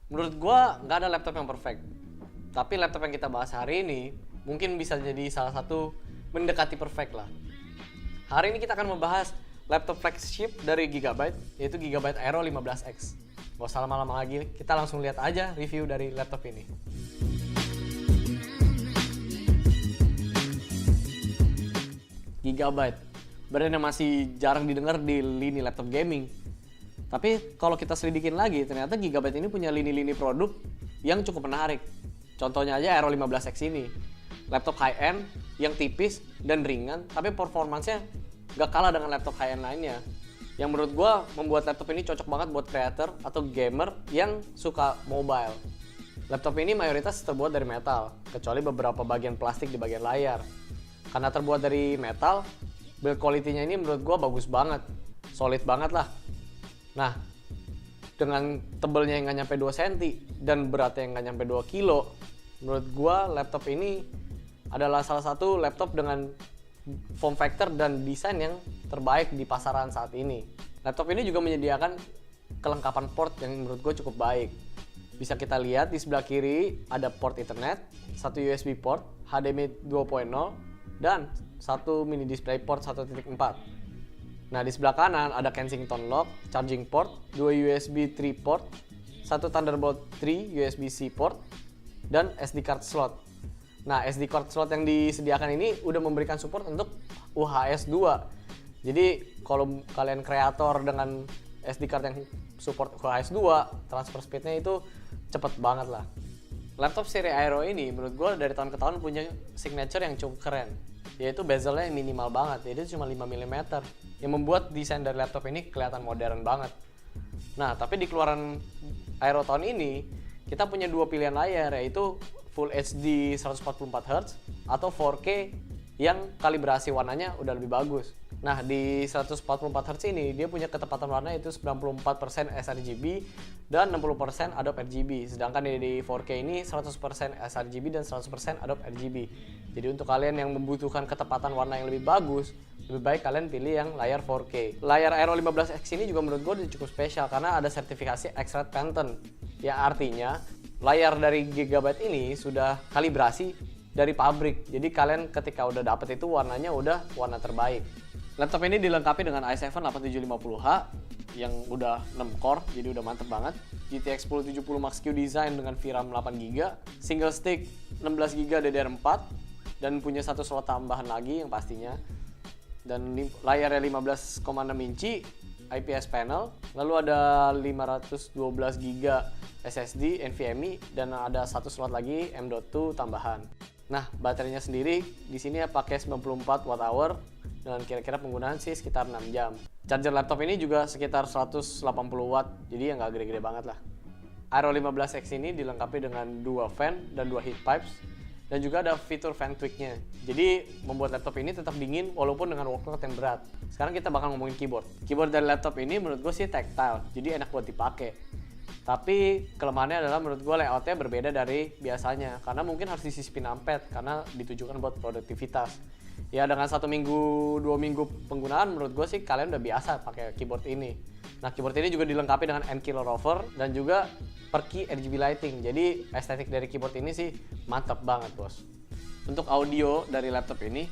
Menurut gua nggak ada laptop yang perfect. Tapi laptop yang kita bahas hari ini mungkin bisa jadi salah satu mendekati perfect lah. Hari ini kita akan membahas laptop flagship dari Gigabyte, yaitu Gigabyte Aero 15X. Gak usah lama-lama lagi, kita langsung lihat aja review dari laptop ini. Gigabyte, brand yang masih jarang didengar di lini laptop gaming. Tapi kalau kita selidikin lagi, ternyata Gigabyte ini punya lini-lini produk yang cukup menarik. Contohnya aja Aero 15X ini. Laptop high-end yang tipis dan ringan, tapi performansnya gak kalah dengan laptop high-end lainnya. Yang menurut gue membuat laptop ini cocok banget buat creator atau gamer yang suka mobile. Laptop ini mayoritas terbuat dari metal, kecuali beberapa bagian plastik di bagian layar. Karena terbuat dari metal, build quality-nya ini menurut gue bagus banget, solid banget lah. Nah, dengan tebelnya yang nggak nyampe 2 cm dan beratnya yang nggak nyampe 2 kilo, menurut gua laptop ini adalah salah satu laptop dengan form factor dan desain yang terbaik di pasaran saat ini. Laptop ini juga menyediakan kelengkapan port yang menurut gua cukup baik. Bisa kita lihat di sebelah kiri ada port Ethernet, satu USB port, HDMI 2.0, dan satu mini display port 1.4. Nah, di sebelah kanan ada Kensington lock, charging port, 2 USB 3 port, 1 Thunderbolt 3 USB-C port, dan SD card slot. Nah, SD card slot yang disediakan ini udah memberikan support untuk UHS 2. Jadi, kalau kalian kreator dengan SD card yang support UHS 2, transfer speed-nya itu cepet banget lah. Laptop seri Aero ini menurut gue dari tahun ke tahun punya signature yang cukup keren, yaitu bezelnya yang minimal banget, yaitu cuma 5 mm, yang membuat desain dari laptop ini kelihatan modern banget. Nah, tapi di keluaran Aero tahun ini, kita punya dua pilihan layar, yaitu Full HD 144Hz atau 4K yang kalibrasi warnanya udah lebih bagus. Nah, di 144Hz ini dia punya ketepatan warna itu 94% sRGB dan 60% Adobe RGB. Sedangkan di 4K ini 100% sRGB dan 100% Adobe RGB. Jadi untuk kalian yang membutuhkan ketepatan warna yang lebih bagus, lebih baik kalian pilih yang layar 4K. Layar Aero 15X ini juga menurut gue cukup spesial karena ada sertifikasi X-Ray Patent. Ya artinya layar dari Gigabyte ini sudah kalibrasi dari pabrik. Jadi kalian ketika udah dapet itu warnanya udah warna terbaik. Laptop ini dilengkapi dengan i7 8750H yang udah 6 core, jadi udah mantep banget. GTX 1070 Max-Q design dengan VRAM 8GB, single stick 16GB DDR4 dan punya satu slot tambahan lagi yang pastinya. Dan layarnya 15,6 inci, IPS panel, lalu ada 512GB SSD NVMe dan ada satu slot lagi M.2 tambahan. Nah, baterainya sendiri di sini pakai 94 Wh dengan kira-kira penggunaan sih sekitar 6 jam. Charger laptop ini juga sekitar 180 watt, jadi ya nggak gede-gede banget lah. Aero 15X ini dilengkapi dengan 2 fan dan 2 heat pipes dan juga ada fitur fan tweak-nya. Jadi membuat laptop ini tetap dingin walaupun dengan workload yang berat. Sekarang kita bakal ngomongin keyboard. Keyboard dari laptop ini menurut gue sih tactile, jadi enak buat dipakai. Tapi kelemahannya adalah menurut gue layoutnya berbeda dari biasanya karena mungkin harus disisipin numpad karena ditujukan buat produktivitas. Ya dengan 1 minggu 2 minggu penggunaan menurut gue sih kalian udah biasa pakai keyboard ini. Nah, keyboard ini juga dilengkapi dengan N-Killer rover dan juga per key RGB lighting. Jadi estetik dari keyboard ini sih mantap banget bos. Untuk audio dari laptop ini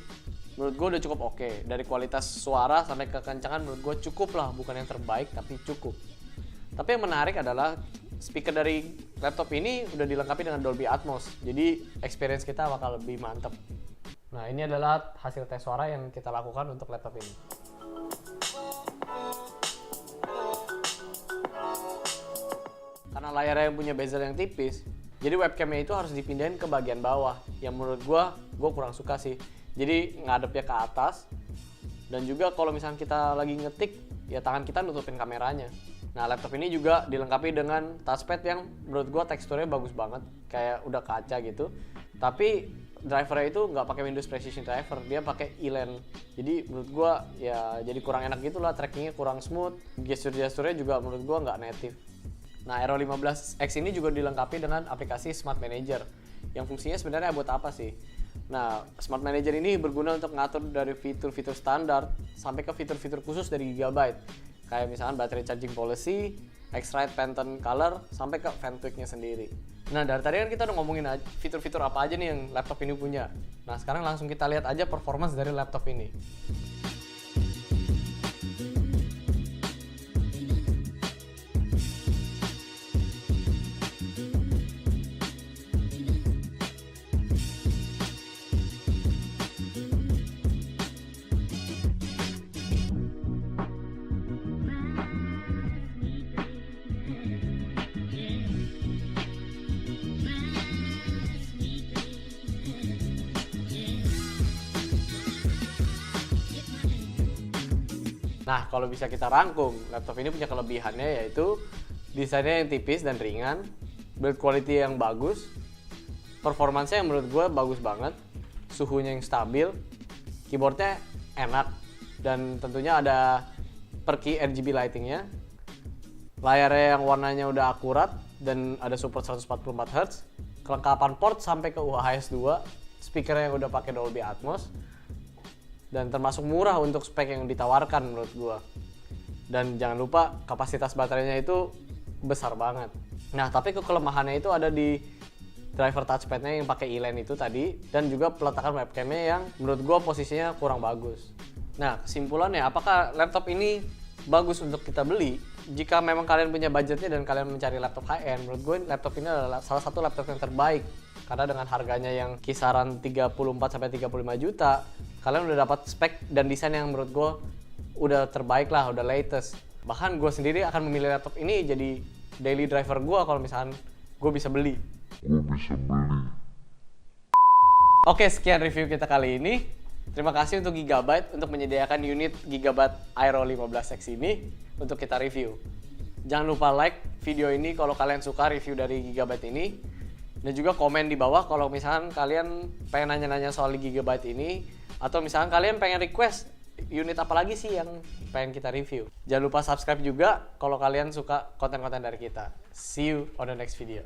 menurut gue udah cukup oke. Dari kualitas suara sampai kekencangan menurut gue cukup lah, bukan yang terbaik tapi cukup. Tapi yang menarik adalah speaker dari laptop ini udah dilengkapi dengan Dolby Atmos. Jadi experience kita bakal lebih mantap. Nah, ini adalah hasil tes suara yang kita lakukan untuk laptop ini. Karena layarnya yang punya bezel yang tipis, jadi webcamnya itu harus dipindahin ke bagian bawah. Yang menurut gue kurang suka sih. Jadi ngadepnya ke atas. Dan juga kalau misalnya kita lagi ngetik, ya tangan kita nutupin kameranya. Nah, laptop ini juga dilengkapi dengan touchpad yang menurut gue teksturnya bagus banget, kayak udah kaca gitu. Tapi drivernya itu nggak pakai Windows Precision Driver, dia pakai E-Land. Jadi menurut gue ya jadi kurang enak gitu lah, trackingnya kurang smooth, gesture-gesturnya juga menurut gue nggak native. Nah, Aero 15X ini juga dilengkapi dengan aplikasi Smart Manager, yang fungsinya sebenarnya buat apa sih? Nah, Smart Manager ini berguna untuk ngatur dari fitur-fitur standar sampai ke fitur-fitur khusus dari Gigabyte. Kayak misalkan battery charging policy, X-Rite Pantone Color, sampai ke fan tweaknya sendiri. Nah, dari tadi kan kita udah ngomongin fitur-fitur apa aja nih yang laptop ini punya. Nah, sekarang langsung kita lihat aja performance dari laptop ini. Nah, kalau bisa kita rangkum, laptop ini punya kelebihannya yaitu desainnya yang tipis dan ringan, build quality yang bagus, performanya yang menurut gue bagus banget, suhunya yang stabil, keyboardnya enak, dan tentunya ada perky RGB lightingnya, layarnya yang warnanya udah akurat dan ada support 144 Hz, kelengkapan port sampai ke UHS 2, speaker yang udah pakai Dolby Atmos, dan termasuk murah untuk spek yang ditawarkan menurut gua. Dan jangan lupa kapasitas baterainya itu besar banget. Nah, tapi kelemahannya itu ada di driver touchpadnya yang pakai E-Line itu tadi, dan juga peletakan webcamnya yang menurut gua posisinya kurang bagus. Nah, kesimpulannya, apakah laptop ini bagus untuk kita beli? Jika memang kalian punya budgetnya dan kalian mencari laptop high-end, menurut gue laptop ini adalah salah satu laptop yang terbaik. Karena dengan harganya yang kisaran 34-35 juta, kalian udah dapat spek dan desain yang menurut gue udah terbaik lah, udah latest. Bahkan gue sendiri akan memilih laptop ini jadi daily driver gue kalau misalkan gue bisa beli. Oke, sekian review kita kali ini. Terima kasih untuk Gigabyte untuk menyediakan unit Gigabyte Aero 15X ini untuk kita review. Jangan lupa like video ini kalau kalian suka review dari Gigabyte ini. Dan juga komen di bawah kalau misalkan kalian pengen nanya-nanya soal Gigabyte ini, atau misalkan kalian pengen request unit apa lagi sih yang pengen kita review. Jangan lupa subscribe juga kalau kalian suka konten-konten dari kita. See you on the next video.